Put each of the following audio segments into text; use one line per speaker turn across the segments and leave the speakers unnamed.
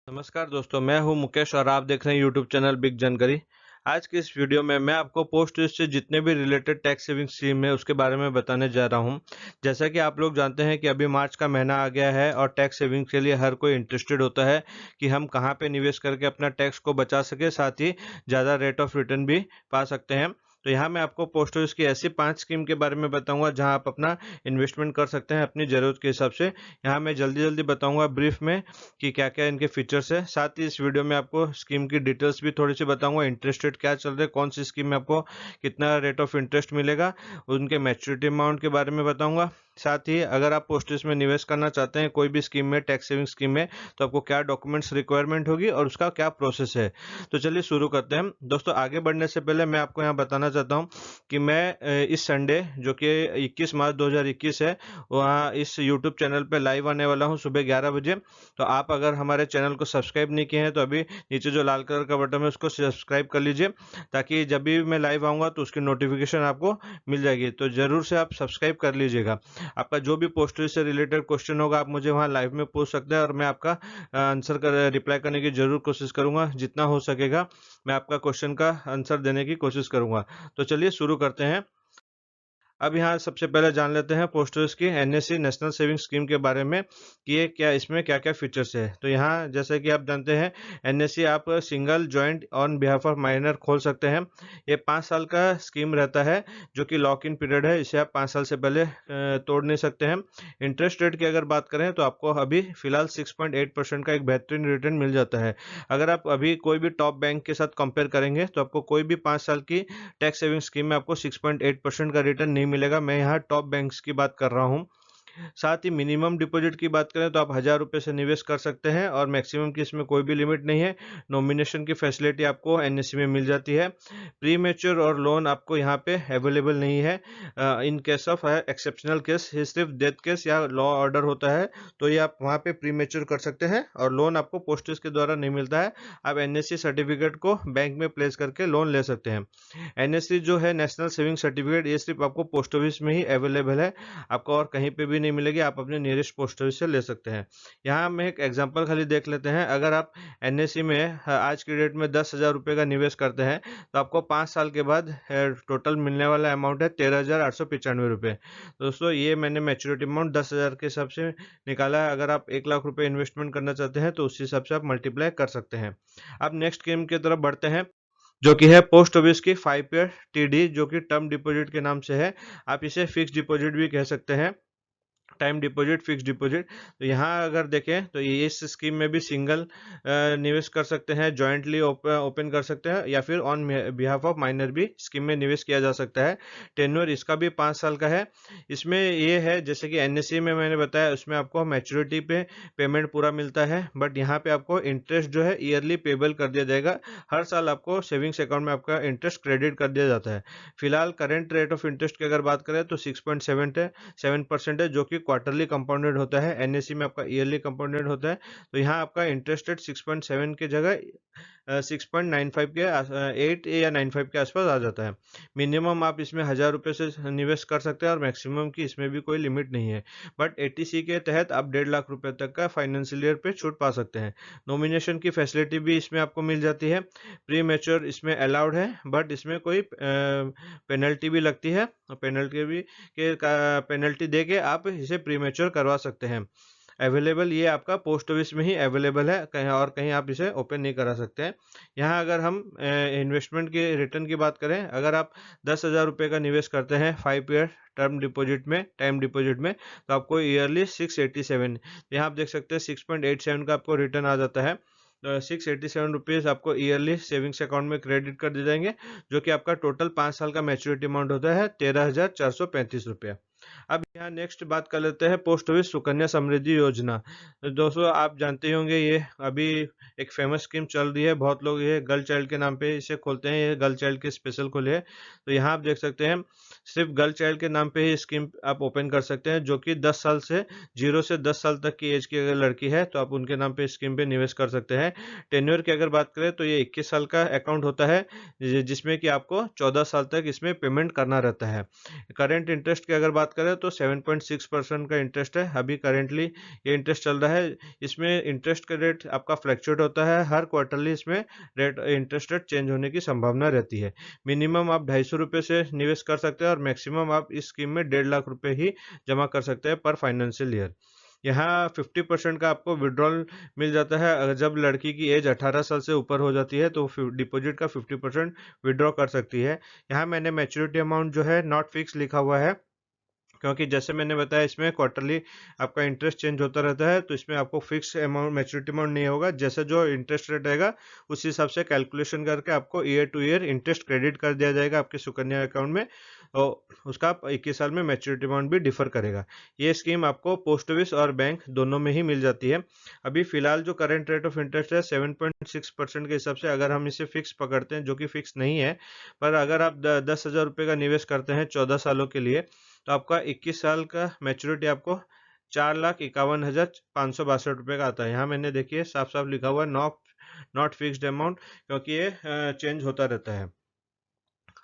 नमस्कार दोस्तों, मैं हूं मुकेश और आप देख रहे हैं यूट्यूब चैनल बिग जानकारी। आज की इस वीडियो में मैं आपको पोस्ट ऑफिस से जितने भी रिलेटेड टैक्स सेविंग स्कीम है उसके बारे में बताने जा रहा हूं। जैसा कि आप लोग जानते हैं कि अभी मार्च का महीना आ गया है और टैक्स सेविंग के लिए हर कोई इंटरेस्टेड होता है कि हम कहां पे निवेश करके अपना टैक्स को बचा सके, साथ ही ज़्यादा रेट ऑफ रिटर्न भी पा सकते हैं। तो यहाँ मैं आपको पोस्ट ऑफिस की ऐसी 5 स्कीम के बारे में बताऊंगा जहां आप अपना इन्वेस्टमेंट कर सकते हैं अपनी ज़रूरत के हिसाब से। यहाँ मैं जल्दी बताऊंगा ब्रीफ में कि क्या-क्या इनके फीचर्स है। साथ ही इस वीडियो में आपको स्कीम की डिटेल्स भी थोड़ी-सी बताऊँगा, इंटरेस्ट रेट क्या चल रहा है, कौन सी स्कीम में आपको कितना रेट ऑफ इंटरेस्ट मिलेगा, उनके मैच्योरिटी अमाउंट के बारे में बताऊँगा। साथ ही अगर आप पोस्ट ऑफिस में निवेश करना चाहते हैं कोई भी स्कीम में, टैक्स सेविंग स्कीम में, तो आपको क्या डॉक्यूमेंट्स रिक्वायरमेंट होगी और उसका क्या प्रोसेस है। तो चलिए शुरू करते हैं। दोस्तों, आगे बढ़ने से पहले मैं आपको यहाँ बताना चाहता हूँ कि मैं इस संडे जो कि 21 मार्च 2021 है, वहाँ इस यूट्यूब चैनल पे लाइव आने वाला हूँ सुबह 11 बजे। तो आप अगर हमारे चैनल को सब्सक्राइब नहीं किए हैं तो अभी नीचे जो लाल कलर का बटन है उसको सब्सक्राइब कर लीजिए, ताकि जब भी मैं लाइव आऊँगा तो उसकी नोटिफिकेशन आपको मिल जाएगी। तो ज़रूर से आप सब्सक्राइब कर लीजिएगा। आपका जो भी पोस्ट से रिलेटेड क्वेश्चन होगा आप मुझे वहाँ लाइव में पूछ सकते हैं और मैं आपका आंसर कर रिप्लाई करने की ज़रूर कोशिश करूँगा। जितना हो सकेगा मैं आपका क्वेश्चन का आंसर देने की कोशिश करूँगा। तो चलिए शुरू करते हैं। अब यहाँ सबसे पहले जान लेते हैं पोस्ट ऑफिस की एनएससी नेशनल सेविंग स्कीम के बारे में कि ये क्या, इसमें क्या क्या फीचर्स है। तो यहाँ जैसे कि आप जानते हैं एनएससी आप single joint on behalf of minor खोल सकते हैं। ये 5 साल का स्कीम रहता है जो कि लॉक इन पीरियड है, इसे आप 5 साल से पहले तोड़ नहीं सकते हैं। इंटरेस्ट रेट की अगर बात करें तो आपको अभी फिलहाल 6.8% का एक बेहतरीन रिटर्न मिल जाता है। अगर आप अभी कोई भी टॉप बैंक के साथ कंपेयर करेंगे तो आपको कोई भी 5 साल की टैक्स सेविंग स्कीम में आपको 6.8% का रिटर्न नहीं मिलेगा। मैं यहाँ टॉप बैंक्स की बात कर रहा हूँ। साथ ही मिनिमम डिपॉजिट की बात करें तो आप 1000 रुपये से निवेश कर सकते हैं और मैक्सिमम की इसमें कोई भी लिमिट नहीं है। नॉमिनेशन की फैसिलिटी आपको एनएससी में मिल जाती है। प्री मैच्योर और लोन आपको यहाँ पे अवेलेबल नहीं है। In case of exceptional case, ये सिर्फ डेथ केस या लॉ ऑर्डर होता है तो ये आप वहाँ पे प्री मैच्योर कर सकते हैं और लोन आपको पोस्ट ऑफिस के द्वारा नहीं मिलता है। आप एनएससी सर्टिफिकेट को बैंक में प्लेस करके लोन ले सकते हैं। एनएससी जो है नेशनल सेविंग सर्टिफिकेट, ये सिर्फ आपको पोस्ट ऑफिस में ही अवेलेबल है, आपको और कहीं पे भी नहीं मिलेगी। आप अपने नियरेस्ट पोस्ट ऑफिस से ले सकते हैं। यहाँ हम एक एग्जांपल खाली देख लेते हैं। अगर आप एनएससी में आज की डेट में 10,000 रुपये का निवेश करते हैं तो आपको 5 साल के बाद टोटल मिलने वाला अमाउंट है 13,895 रुपये। दोस्तों, ये मैंने मैच्योरिटी अमाउंट 10,000 के हिसाब से निकाला है। अगर आप 1,00,000 रुपये इन्वेस्टमेंट करना चाहते हैं तो उस हिसाब से आप मल्टीप्लाई कर सकते हैं। अब नेक्स्ट स्कीम की तरफ बढ़ते हैं जो कि है पोस्ट ऑफिस की 5 ईयर टीडी, जो कि टर्म डिपॉजिट के नाम से है। आप इसे फिक्स डिपॉजिट भी कह सकते हैं, टाइम डिपॉजिट, फिक्स डिपॉजिट। तो यहाँ अगर देखें तो ये इस स्कीम में भी सिंगल निवेश कर सकते हैं, जॉइंटली ओपन कर सकते हैं या फिर ऑन बिहाफ ऑफ माइनर भी स्कीम में निवेश किया जा सकता है। टेन्योर इसका भी 5 साल का है। इसमें ये है जैसे कि एनएससी में मैंने बताया उसमें आपको मैच्योरिटी पे पेमेंट पूरा मिलता है, बट यहाँ पे आपको इंटरेस्ट जो है ईयरली पेबल कर दिया जाएगा। हर साल आपको सेविंग्स अकाउंट में आपका इंटरेस्ट क्रेडिट कर दिया जाता है। फिलहाल करेंट रेट ऑफ इंटरेस्ट की अगर बात करें तो 6.7% है जो कि क्वार्टरली कंपाउंडेड होता है। एनएससी में आपका ईयरली कंपाउंडेड होता है। तो यहाँ आपका इंटरेस्ट रेट 6.7 की जगह 6.95 के 8 या 95 के आसपास आ जाता है। मिनिमम आप इसमें 1000 रुपये से निवेश कर सकते हैं और मैक्सिमम की इसमें भी कोई लिमिट नहीं है। बट एटीसी के तहत आप 1.5 लाख रुपए तक का फाइनेंशियल ईयर पे छूट पा सकते हैं। नॉमिनेशन की फैसिलिटी भी इसमें आपको मिल जाती है। प्री मैच्योर इसमें अलाउड है, बट इसमें कोई पेनल्टी भी लगती है। पेनल्टी दे के आप इसे प्रीमेच्योर करवा सकते हैं। अवेलेबल ये आपका पोस्ट ऑफिस में ही अवेलेबल है, कहीं और कहीं आप इसे ओपन नहीं करा सकते हैं। यहाँ अगर हम इन्वेस्टमेंट के रिटर्न की बात करें, अगर आप 10,000 रुपये का निवेश करते हैं 5 ईयर टर्म डिपॉजिट में, टाइम डिपॉजिट में, तो आपको ईयरली 687, यहाँ आप देख सकते हैं 6.87 का आपको रिटर्न आ जाता है। 687 रुपीज़ आपको ईयरली सेविंग्स अकाउंट में क्रेडिट कर दिए जाएंगे, जो कि आपका टोटल 5 साल का मैच्योरिटी अमाउंट होता है 13,435 रुपये। अब यहाँ नेक्स्ट बात कर लेते हैं पोस्ट ऑफिस सुकन्या समृद्धि योजना। तो दोस्तों, आप जानते ही होंगे ये अभी एक फेमस स्कीम चल रही है। बहुत लोग ये गर्ल चाइल्ड के नाम पे इसे खोलते हैं, ये गर्ल चाइल्ड के स्पेशल खोले है। तो यहाँ आप देख सकते हैं सिर्फ गर्ल चाइल्ड के नाम पे ही स्कीम आप ओपन कर सकते हैं, जो कि 10 साल से 0 से 10 साल तक की एज की अगर लड़की है तो आप उनके नाम पे स्कीम पे निवेश कर सकते हैं। टेन्योर की अगर बात करें तो ये 21 साल का अकाउंट होता है, जिसमें कि आपको 14 साल तक इसमें पेमेंट करना रहता है। करेंट इंटरेस्ट की अगर बात करें तो 7.6% का इंटरेस्ट है। अभी करेंटली ये इंटरेस्ट चल रहा है। इसमें इंटरेस्ट का रेट आपका फ्लक्चुएट होता है, हर क्वार्टरली इसमें इंटरेस्ट रेट चेंज होने की संभावना रहती है। मिनिमम आप ₹250 से निवेश कर सकते हैं और मैक्सिमम आप इस स्कीम में 1.5 लाख रुपए ही जमा कर सकते हैं पर फाइनेंशियल ईयर। यहाँ 50% का आपको विड्रॉल मिल जाता है। अगर जब लड़की की एज 18 साल से ऊपर हो जाती है तो डिपॉजिट का 50% विड्रॉ कर सकती है। यहाँ मैंने मैच्योरिटी अमाउंट जो है नॉट फिक्स लिखा हुआ है, क्योंकि जैसे मैंने बताया इसमें क्वार्टरली आपका इंटरेस्ट चेंज होता रहता है, तो इसमें आपको फिक्स अमाउंट मैच्योरिटी अमाउंट नहीं होगा। जैसे जो इंटरेस्ट रेट रहेगा उस हिसाब से कैलकुलेशन करके आपको year two year interest credit कर दिया जाएगा आपके सुकन्या अकाउंट में, और उसका 21 साल में मैच्योरिटी अमाउंट भी डिफर करेगा। ये स्कीम आपको पोस्ट ऑफिस और बैंक दोनों में ही मिल जाती है। अभी फिलहाल जो करंट रेट ऑफ इंटरेस्ट है 7.6% के हिसाब से, अगर हम इसे फिक्स पकड़ते हैं, जो कि फिक्स नहीं है, पर अगर आप 10,000 रुपये का निवेश करते हैं 14 सालों के लिए, तो आपका 21 साल का मैच्योरिटी आपको 4,51,562 रुपये का आता है। यहाँ मैंने देखिए साफ साफ लिखा हुआ है नॉट फिक्स्ड अमाउंट, क्योंकि ये चेंज होता रहता है।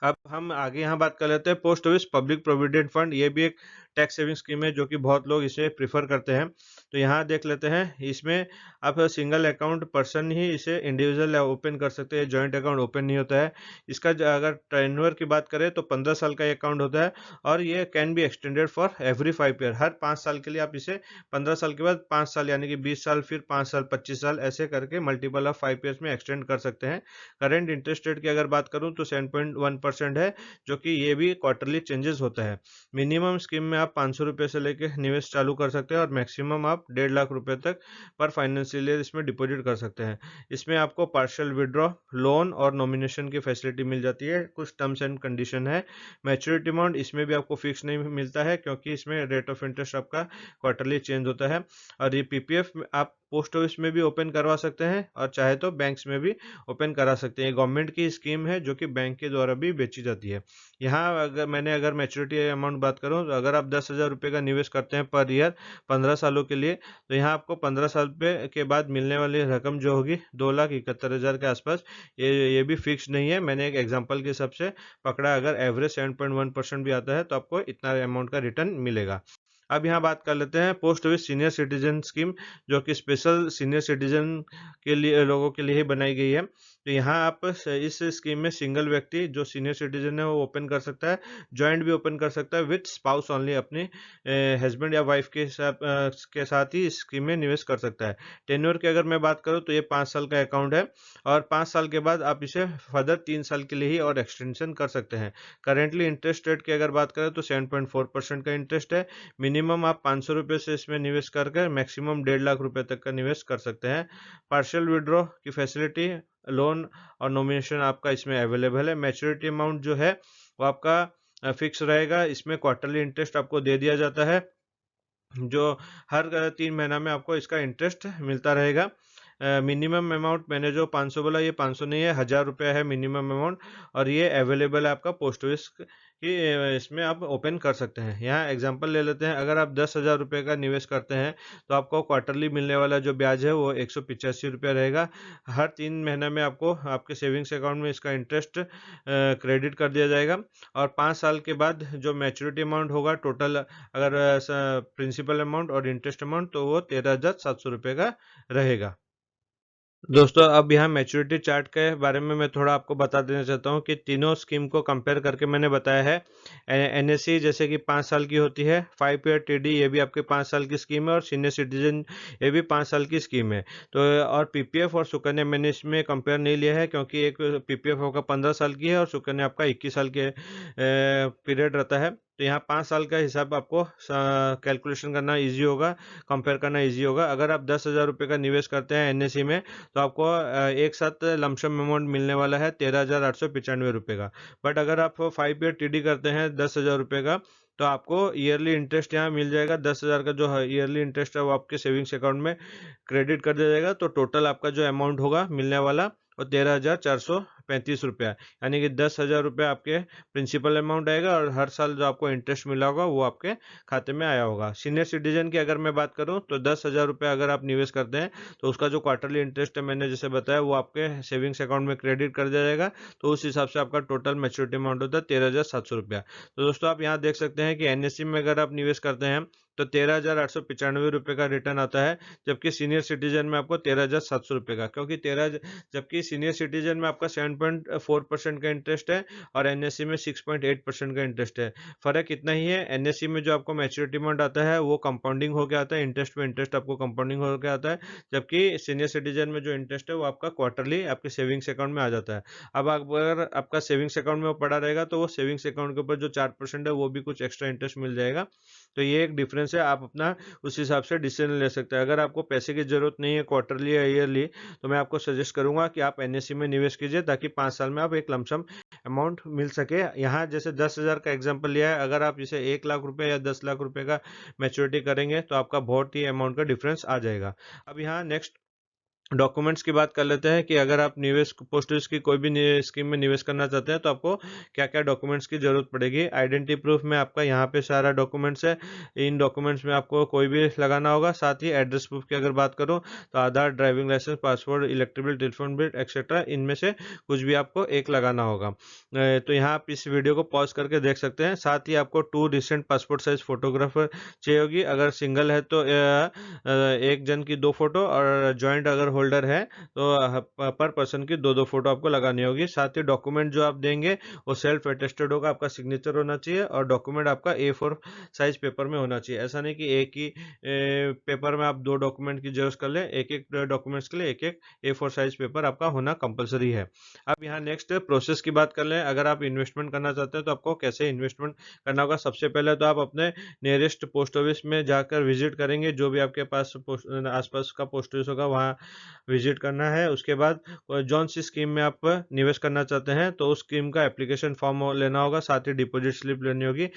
अब हम आगे यहाँ बात कर लेते हैं post office public provident fund. ये भी एक टैक्स सेविंग स्कीम है जो कि बहुत लोग इसे प्रीफर करते हैं। तो यहाँ देख लेते हैं, इसमें आप सिंगल अकाउंट पर्सन ही इसे इंडिविजुअल ओपन कर सकते हैं, जॉइंट अकाउंट ओपन नहीं होता है। इसका अगर टेन्योर की बात करें तो 15 साल का ये अकाउंट होता है, और ये can be extended for every 5 year. हर 5 साल के लिए आप इसे 15 साल के बाद 5 साल यानी कि 20 साल, फिर 5 साल, 25 साल, ऐसे करके मल्टीपल ऑफ 5 ईयर्स में एक्सटेंड कर सकते हैं। करेंट इंटरेस्ट रेट की अगर बात करूँ तो 7.1% है, जो कि ये भी क्वार्टरली चेंजेस होता है। मिनिमम स्कीम में आप 500 रुपये से लेकर निवेश चालू कर सकते हैं, और मैक्सिमम आप 1.5 लाख रुपए तक पर फाइनेंशियल ईयर इसमें डिपॉजिट कर सकते हैं। इसमें आपको पार्शियल विड्रॉ, लोन और नॉमिनेशन की फैसिलिटी मिल जाती है। कुछ टर्म्स एंड कंडीशन है। मैच्योरिटी अमाउंट इसमें भी आपको फिक्स नहीं मिलता है, क्योंकि इसमें रेट ऑफ इंटरेस्ट आपका क्वार्टरली चेंज होता है। और ये पीपीएफ आप पोस्ट ऑफिस में भी ओपन करवा सकते हैं, और चाहे तो बैंक्स में भी ओपन करा सकते हैं। गवर्नमेंट की स्कीम है जो कि बैंक के द्वारा भी बेची जाती है। यहाँ अगर मैच्योरिटी अमाउंट बात करूँ, तो अगर आप 10,000 रुपये का निवेश करते हैं पर ईयर 15 सालों के लिए, तो यहाँ आपको 15 साल के बाद मिलने वाली रकम जो होगी 2,71,000 के आसपास। ये भी फिक्स नहीं है, मैंने एक एग्जाम्पल के हिसाब से पकड़ा। अगर एवरेज 7.1% भी आता है तो आपको इतना अमाउंट का रिटर्न मिलेगा। अब यहाँ बात कर लेते हैं post office senior citizen scheme, जो कि स्पेशल सीनियर सिटीजन के लिए लोगों के लिए ही बनाई गई है। तो यहाँ आप इस स्कीम में सिंगल व्यक्ति जो सीनियर सिटीजन है वो ओपन कर सकता है, जॉइंट भी ओपन कर सकता है विथ स्पाउस ओनली, अपने हस्बैंड या वाइफ के साथ ही इस स्कीम में निवेश कर सकता है। टेन्योर की अगर मैं बात करूँ तो ये 5 साल का अकाउंट है, और 5 साल के बाद आप इसे फर्दर 3 साल के लिए ही और एक्सटेंशन कर सकते हैं। करेंटली इंटरेस्ट रेट की अगर बात करें तो 7.4% का इंटरेस्ट है। मिनिमम आप 500 रुपये से इसमें निवेश करके मैक्सिमम 1.5 लाख रुपए तक का निवेश कर सकते हैं। पार्शियल विड्रॉ की फैसिलिटी, लोन और नॉमिनेशन आपका इसमें अवेलेबल है। मैच्योरिटी अमाउंट जो है वो आपका फिक्स रहेगा। इसमें क्वार्टरली इंटरेस्ट आपको दे दिया जाता है, जो हर 3 महीना में आपको इसका इंटरेस्ट मिलता रहेगा। मिनिमम अमाउंट मैंने जो 500 बोला, ये 500 नहीं है, 1,000 रुपया है मिनिमम अमाउंट, और ये अवेलेबल है आपका पोस्ट ऑफिस की इसमें आप ओपन कर सकते हैं। यहाँ एग्जांपल ले लेते हैं, अगर आप 10,000 रुपये का निवेश करते हैं तो आपको क्वार्टरली मिलने वाला जो ब्याज है वो 185 रुपया रहेगा। हर 3 महीने में आपको आपके सेविंग्स अकाउंट में इसका इंटरेस्ट क्रेडिट कर दिया जाएगा, और 5 साल के बाद जो मैच्योरिटी अमाउंट होगा टोटल, अगर प्रिंसिपल अमाउंट और इंटरेस्ट अमाउंट, तो वो 13,700 रुपये का रहेगा। दोस्तों, अब यहाँ मैच्योरिटी चार्ट के बारे में मैं थोड़ा आपको बता देना चाहता हूँ कि तीनों स्कीम को कंपेयर करके मैंने बताया है। एनएससी जैसे कि 5 साल की होती है, 5 ईयर टीडी ये भी आपके 5 साल की स्कीम है, और सीनियर सिटीजन ये भी 5 साल की स्कीम है। तो और पीपीएफ और सुकन्या मैंने इसमें कंपेयर नहीं लिया है, क्योंकि एक पीपीएफ आपका 15 साल की है और सुकन्या आपका 21 साल के पीरियड रहता है। तो यहाँ 5 साल का हिसाब आपको कैलकुलेशन करना ईजी होगा, कंपेयर करना ईजी होगा। अगर आप 10,000 रुपये का निवेश करते हैं एनएससी में, तो आपको एक साथ लमसम अमाउंट मिलने वाला है 13,895 रुपये का। बट अगर आप 5 ईयर टीडी करते हैं 10,000 रुपये का, तो आपको ईयरली इंटरेस्ट यहाँ मिल जाएगा। 10,000 का जो ईयरली इंटरेस्ट है वो आपके सेविंग्स अकाउंट में क्रेडिट कर दिया जाएगा। तो टोटल आपका जो अमाउंट होगा मिलने वाला वो ₹35, यानी कि 10,000 रुपये आपके प्रिंसिपल अमाउंट आएगा और हर साल जो आपको इंटरेस्ट मिला होगा वो आपके खाते में आया होगा। सीनियर सिटीजन की अगर मैं बात करूँ तो 10,000 रुपये अगर आप निवेश करते हैं तो उसका जो क्वार्टरली इंटरेस्ट है मैंने जैसे बताया वो आपके सेविंग्स अकाउंट में क्रेडिट कर दिया जाएगा। तो उस हिसाब से आपका टोटल मैच्योरिटी अमाउंट होता है 13,700 रुपया। तो दोस्तों आप यहाँ देख सकते हैं कि एनएससी में अगर आप निवेश करते हैं तो 13,895 रुपये का रिटर्न आता है, जबकि सीनियर सिटीजन में आपको 13,700 रुपये का, क्योंकि जबकि सीनियर सिटीजन में आपका 7.4% का इंटरेस्ट है और एनएससी में 6.8% का इंटरेस्ट है। फर्क इतना ही है, एनएससी में जो आपको मैच्योरिटी अमाउंट आता है वो कंपाउंडिंग होकर आता है, इंटरेस्ट में इंटरेस्ट आपको कंपाउंडिंग होकर आता है, जबकि सीनियर सिटीजन में जो इंटरेस्ट है वो आपका क्वार्टरली आपके सेविंग्स अकाउंट में आ जाता है। अब अगर आपका सेविंग्स अकाउंट में वो पड़ा रहेगा तो वो सेविंग्स अकाउंट के ऊपर जो 4% है वो भी कुछ एक्स्ट्रा इंटरेस्ट मिल जाएगा। तो ये एक डिफरेंस है, आप अपना उस हिसाब से डिसीजन ले सकते हैं। अगर आपको पैसे की जरूरत नहीं है क्वार्टरली या ईयरली, तो मैं आपको सजेस्ट करूंगा कि आप एनएससी में निवेश कीजिए ताकि 5 साल में आप एक लमसम अमाउंट मिल सके। यहाँ जैसे 10,000 का एग्जांपल लिया है, अगर आप इसे 1 लाख रुपए या 10 लाख रुपए का मैच्योरिटी करेंगे तो आपका बहुत ही अमाउंट का डिफरेंस आ जाएगा। अब यहाँ नेक्स्ट डॉक्यूमेंट्स की बात कर लेते हैं कि अगर आप निवेश पोस्ट ऑफिस की कोई भी स्कीम में निवेश करना चाहते हैं तो आपको क्या क्या डॉक्यूमेंट्स की जरूरत पड़ेगी। आइडेंटिटी प्रूफ में आपका यहाँ पे सारा डॉक्यूमेंट्स है, इन डॉक्यूमेंट्स में आपको कोई भी लगाना होगा। साथ ही एड्रेस प्रूफ की अगर बात करूँ तो Aadhaar, driving licence, passport, electric bill, telephone bill etcetera, इनमें से कुछ भी आपको एक लगाना होगा। तो यहाँ आप इस वीडियो को पॉज करके देख सकते हैं। साथ ही आपको 2 रिसेंट पासपोर्ट साइज फोटोग्राफर चाहिए होगी। अगर सिंगल है तो एक जन की 2 फोटो, और ज्वाइंट अगर होल्डर है तो पर पर्सन की 2-2 फोटो आपको लगानी होगी। साथ ही डॉक्यूमेंट जो आप देंगे वो सेल्फ अटेस्टेड होगा, आपका सिग्नेचर होना चाहिए और डॉक्यूमेंट आपका A4 साइज पेपर में होना चाहिए। ऐसा नहीं कि एक ही पेपर में आप 2 डॉक्यूमेंट की जेरॉक्स कर लें, एक डॉक्यूमेंट्स के लिए एक A4 साइज पेपर आपका होना कंपलसरी है। अब यहाँ नेक्स्ट प्रोसेस की बात कर लें। अगर आप इन्वेस्टमेंट करना चाहते हैं तो आपको कैसे इन्वेस्टमेंट करना होगा। सबसे पहले तो आप अपने नियरेस्ट पोस्ट ऑफिस में जाकर विजिट करेंगे, जो भी आपके पास आसपास का पोस्ट ऑफिस होगा वहाँ विजिट करना है। उसके बाद जौन सी स्कीम में आप निवेश करना चाहते हैं तो उस स्कीम का एप्लीकेशन फॉर्म लेना होगा, साथ ही डिपॉजिट स्लिप लेनी होगी।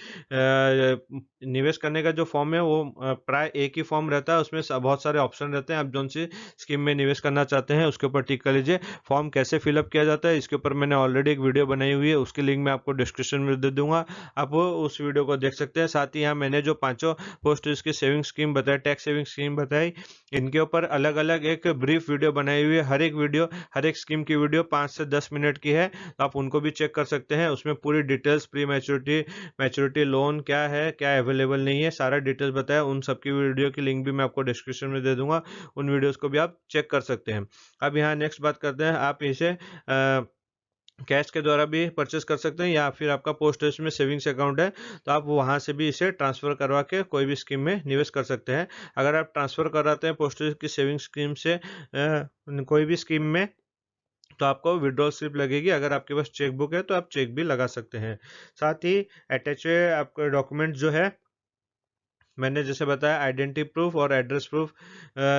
निवेश करने का जो फॉर्म है वो प्राय एक ही फॉर्म रहता है, उसमें बहुत सारे ऑप्शन रहते हैं। आप जौन सी स्कीम में निवेश करना चाहते हैं उसके ऊपर टिक कर लीजिए। फॉर्म कैसे फिलअप किया जाता है इसके ऊपर मैंने ऑलरेडी एक वीडियो बनाई हुई है, उसकी लिंक मैं आपको डिस्क्रिप्शन में दे दूंगा, आप उस वीडियो को देख सकते हैं। साथ ही यहाँ मैंने जो 5 पोस्ट इसकी सेविंग स्कीम बताई, टैक्स सेविंग स्कीम बताई, इनके ऊपर अलग अलग एक ब्रीफ वीडियो बनाई हुई है। हर एक स्कीम की वीडियो 5 से 10 मिनट की है, तो आप उनको भी चेक कर सकते हैं। उसमें पूरी details, pre maturity, maturity loan क्या है, क्या अवेलेबल नहीं है, सारा डिटेल्स बताया। उन सबकी वीडियो की लिंक भी मैं आपको डिस्क्रिप्शन में दे दूंगा, उन वीडियोस को भी आप चेक कर सकते हैं। अब यहाँ नेक्स्ट बात करते हैं, आप इसे कैश के द्वारा भी परचेस कर सकते हैं या फिर आपका पोस्ट ऑफिस में सेविंग्स अकाउंट है तो आप वहां से भी इसे ट्रांसफर करवा के कोई भी स्कीम में निवेश कर सकते हैं। अगर आप ट्रांसफर कराते हैं पोस्ट ऑफिस की सेविंग स्कीम से कोई भी स्कीम में तो आपको विड्रॉल स्लिप लगेगी। अगर आपके पास चेक बुक है तो आप चेक भी लगा सकते हैं। साथ ही अटैच आपका डॉक्यूमेंट जो है मैंने जैसे बताया, आइडेंटिटी प्रूफ और एड्रेस प्रूफ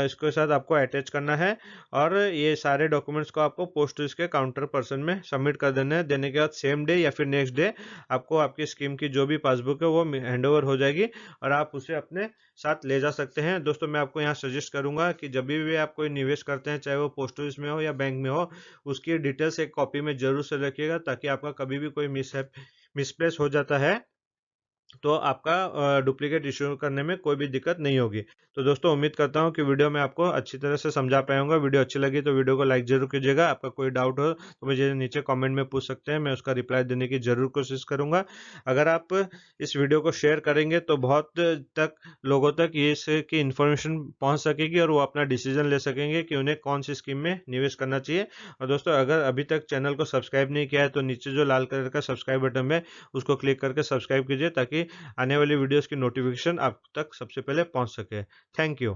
इसके साथ आपको अटैच करना है, और ये सारे डॉक्यूमेंट्स को आपको पोस्ट ऑफिस के काउंटर पर्सन में सबमिट कर देना है। देने के बाद सेम डे या फिर नेक्स्ट डे आपको आपकी स्कीम की जो भी पासबुक है वो हैंडओवर हो जाएगी और आप उसे अपने साथ ले जा सकते हैं। दोस्तों मैं आपको यहाँ सजेस्ट करूंगा कि जब भी आप कोई निवेश करते हैं, चाहे वो पोस्ट ऑफिस में हो या बैंक में हो, उसकी डिटेल्स एक कॉपी में जरूर से रखिएगा, ताकि आपका कभी भी कोई मिसप्लेस हो जाता है तो आपका डुप्लीकेट इश्यू करने में कोई भी दिक्कत नहीं होगी। तो दोस्तों उम्मीद करता हूँ कि वीडियो में आपको अच्छी तरह से समझा पाया हूँगा। वीडियो अच्छी लगी तो वीडियो को लाइक जरूर कीजिएगा। आपका कोई डाउट हो तो मुझे नीचे कमेंट में पूछ सकते हैं, मैं उसका रिप्लाई देने की जरूर कोशिश करूँगा। अगर आप इस वीडियो को शेयर करेंगे तो बहुत तक लोगों तक ये इसकी इन्फॉर्मेशन पहुँच सकेगी और वो अपना डिसीजन ले सकेंगे कि उन्हें कौन सी स्कीम में निवेश करना चाहिए। और दोस्तों अगर अभी तक चैनल को सब्सक्राइब नहीं किया है तो नीचे जो लाल कलर का सब्सक्राइब बटन है उसको क्लिक करके सब्सक्राइब कीजिए, ताकि आने वाली वीडियोस की नोटिफिकेशन आप तक सबसे पहले पहुंच सके। Thank you.